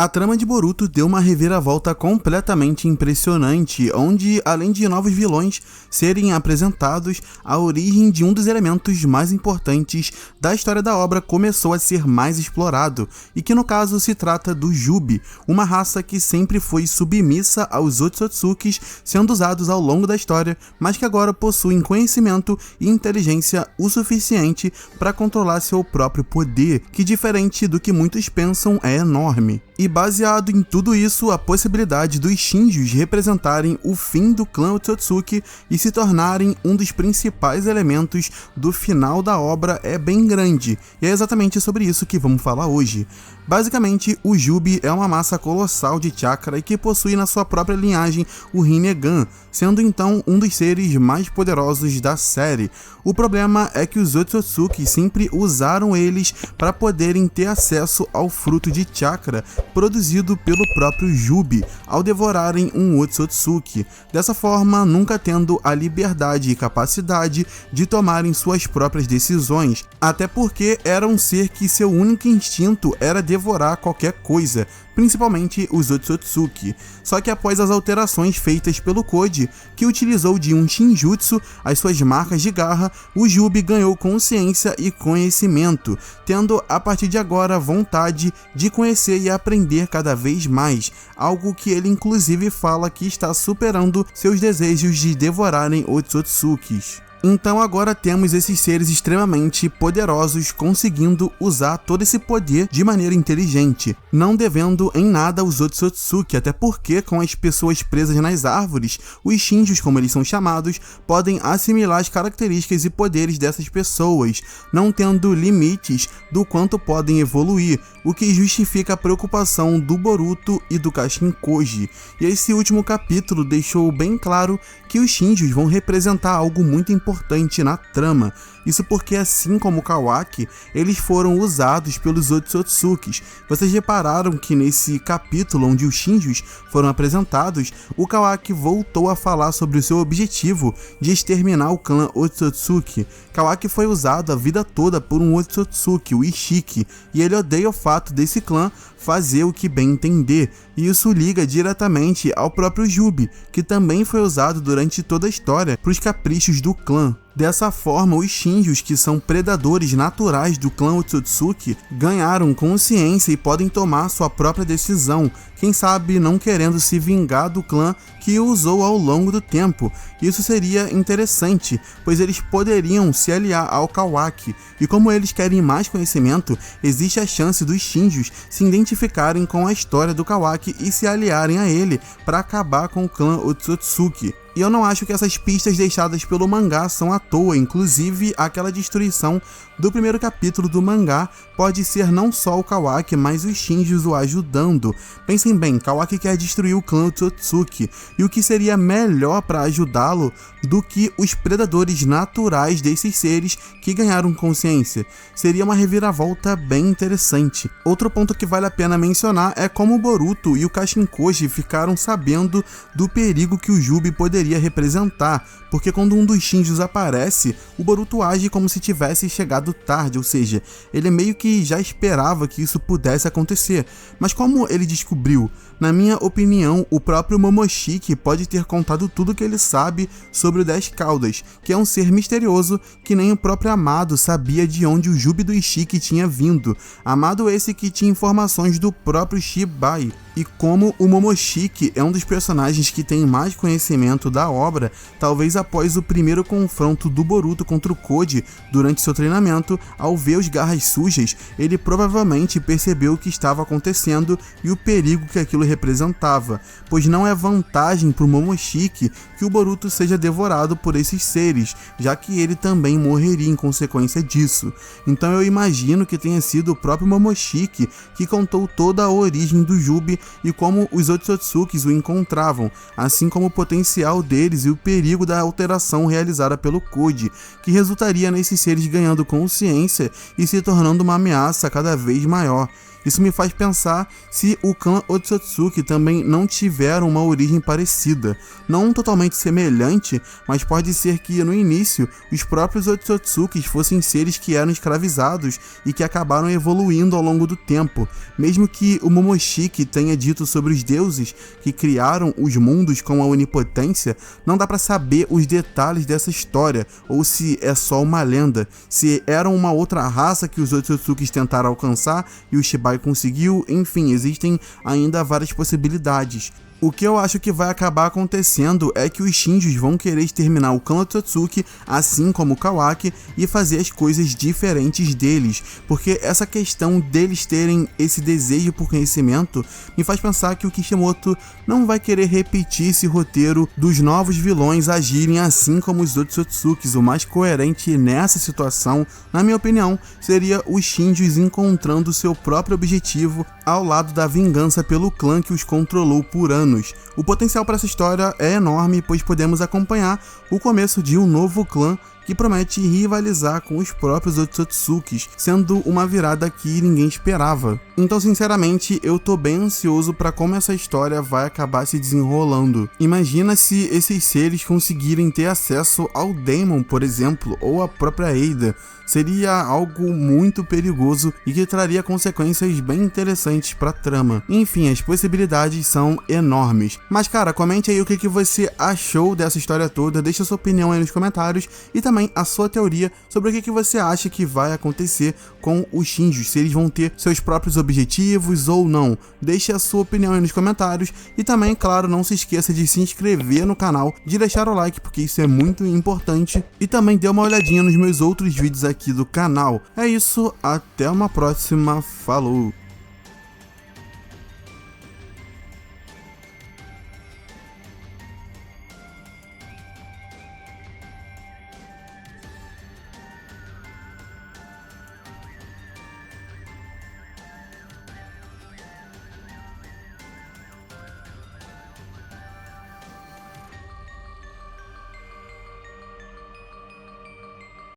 A trama de Boruto deu uma reviravolta completamente impressionante, onde, além de novos vilões serem apresentados, a origem de um dos elementos mais importantes da história da obra começou a ser mais explorado, e que no caso se trata do Jubi, uma raça que sempre foi submissa aos Otsutsukis, sendo usados ao longo da história, mas que agora possuem conhecimento e inteligência o suficiente para controlar seu próprio poder, que diferente do que muitos pensam é enorme. E baseado em tudo isso, a possibilidade dos Shinjos representarem o fim do clã Otsutsuki e se tornarem um dos principais elementos do final da obra é bem grande, e é exatamente sobre isso que vamos falar hoje. Basicamente, o Jubi é uma massa colossal de chakra e que possui na sua própria linhagem o Rinnegan, sendo então um dos seres mais poderosos da série. O problema é que os Otsutsuki sempre usaram eles para poderem ter acesso ao fruto de chakra produzido pelo próprio Jubi ao devorarem um Otsutsuki, dessa forma nunca tendo a liberdade e capacidade de tomarem suas próprias decisões, até porque era um ser que seu único instinto era devorar qualquer coisa, principalmente os Otsutsuki. Só que após as alterações feitas pelo Koji, que utilizou de um Shinjutsu, as suas marcas de garra, o Jubi ganhou consciência e conhecimento, tendo a partir de agora vontade de conhecer e aprender cada vez mais, algo que ele inclusive fala que está superando seus desejos de devorarem Otsutsukis. Então agora temos esses seres extremamente poderosos conseguindo usar todo esse poder de maneira inteligente, não devendo em nada aos Otsutsuki, até porque com as pessoas presas nas árvores, os Shinjos, como eles são chamados, podem assimilar as características e poderes dessas pessoas, não tendo limites do quanto podem evoluir, o que justifica a preocupação do Boruto e do Kashin Koji. E esse último capítulo deixou bem claro que os Shinjos vão representar algo muito importante na trama. Isso porque, assim como o Kawaki, eles foram usados pelos Otsutsukis. Vocês repararam que nesse capítulo onde os Shinjos foram apresentados, o Kawaki voltou a falar sobre o seu objetivo de exterminar o clã Otsutsuki. Kawaki foi usado a vida toda por um Otsutsuki, o Ishiki, e ele odeia o fato desse clã fazer o que bem entender, e isso liga diretamente ao próprio Jubi, que também foi usado durante toda a história para os caprichos do clã. Dessa forma, os Shinjos, que são predadores naturais do clã Otsutsuki, ganharam consciência e podem tomar sua própria decisão, quem sabe não querendo se vingar do clã que o usou ao longo do tempo. Isso seria interessante, pois eles poderiam se aliar ao Kawaki, e como eles querem mais conhecimento, existe a chance dos Shinjos se identificarem com a história do Kawaki e se aliarem a ele para acabar com o clã Otsutsuki. E eu não acho que essas pistas deixadas pelo mangá são à toa, inclusive aquela destruição do primeiro capítulo do mangá pode ser não só o Kawaki, mas os Shinjos o ajudando. Pensem bem, Kawaki quer destruir o clã Otsutsuki, e o que seria melhor para ajudá-lo do que os predadores naturais desses seres que ganharam consciência? Seria uma reviravolta bem interessante. Outro ponto que vale a pena mencionar é como o Boruto e o Kashin Koji ficaram sabendo do perigo que o Jubi poderia representar, porque quando um dos Shinjos aparece, o Boruto age como se tivesse chegado tarde, ou seja, ele meio que já esperava que isso pudesse acontecer. Mas como ele descobriu? Na minha opinião, o próprio Momoshiki pode ter contado tudo que ele sabe sobre o 10 Caudas, que é um ser misterioso que nem o próprio Amado sabia de onde o Jubi do Ishiki tinha vindo. Amado esse que tinha informações do próprio Shibai. E como o Momoshiki é um dos personagens que tem mais conhecimento da obra, talvez após o primeiro confronto do Boruto contra o Koji durante seu treinamento, ao ver os garras sujas, ele provavelmente percebeu o que estava acontecendo e o perigo que aquilo representava, pois não é vantagem para o Momoshiki que o Boruto seja devorado por esses seres, já que ele também morreria em consequência disso. Então eu imagino que tenha sido o próprio Momoshiki que contou toda a origem do Jubi e como os Otsutsukis o encontravam, assim como o potencial deles e o perigo da alteração realizada pelo Koji, que resultaria nesses seres ganhando consciência e se tornando uma ameaça cada vez maior. Isso me faz pensar se o clã Otsutsuki também não tiveram uma origem parecida, não totalmente semelhante, mas pode ser que no início os próprios Otsutsukis fossem seres que eram escravizados e que acabaram evoluindo ao longo do tempo. Mesmo que o Momoshiki tenha dito sobre os deuses que criaram os mundos com a onipotência, não dá pra saber os detalhes dessa história, ou se é só uma lenda, se era uma outra raça que os Otsutsukis tentaram alcançar e o Shibai conseguiu, enfim, existem ainda várias possibilidades. O que eu acho que vai acabar acontecendo é que os Shinjos vão querer exterminar o clã Otsutsuki, assim como o Kawaki, e fazer as coisas diferentes deles, porque essa questão deles terem esse desejo por conhecimento me faz pensar que o Kishimoto não vai querer repetir esse roteiro dos novos vilões agirem assim como os outros Otsukis. O mais coerente nessa situação, na minha opinião, seria os Shinjos encontrando seu próprio objetivo ao lado da vingança pelo clã que os controlou por anos. O potencial para essa história é enorme, pois podemos acompanhar o começo de um novo clã que promete rivalizar com os próprios Otsutsukis, sendo uma virada que ninguém esperava. Então, sinceramente, eu tô bem ansioso para como essa história vai acabar se desenrolando. Imagina se esses seres conseguirem ter acesso ao Daemon, por exemplo, ou a própria Ada. Seria algo muito perigoso e que traria consequências bem interessantes pra trama. Enfim, as possibilidades são enormes. Mas cara, comente aí o que você achou dessa história toda, deixa sua opinião aí nos comentários e também a sua teoria sobre o que você acha que vai acontecer com os Shinjos, se eles vão ter seus próprios objetivos ou não. Deixe a sua opinião aí nos comentários e também, claro, não se esqueça de se inscrever no canal, de deixar o like, porque isso é muito importante, e também dê uma olhadinha nos meus outros vídeos aqui do canal. É isso, até uma próxima, falou!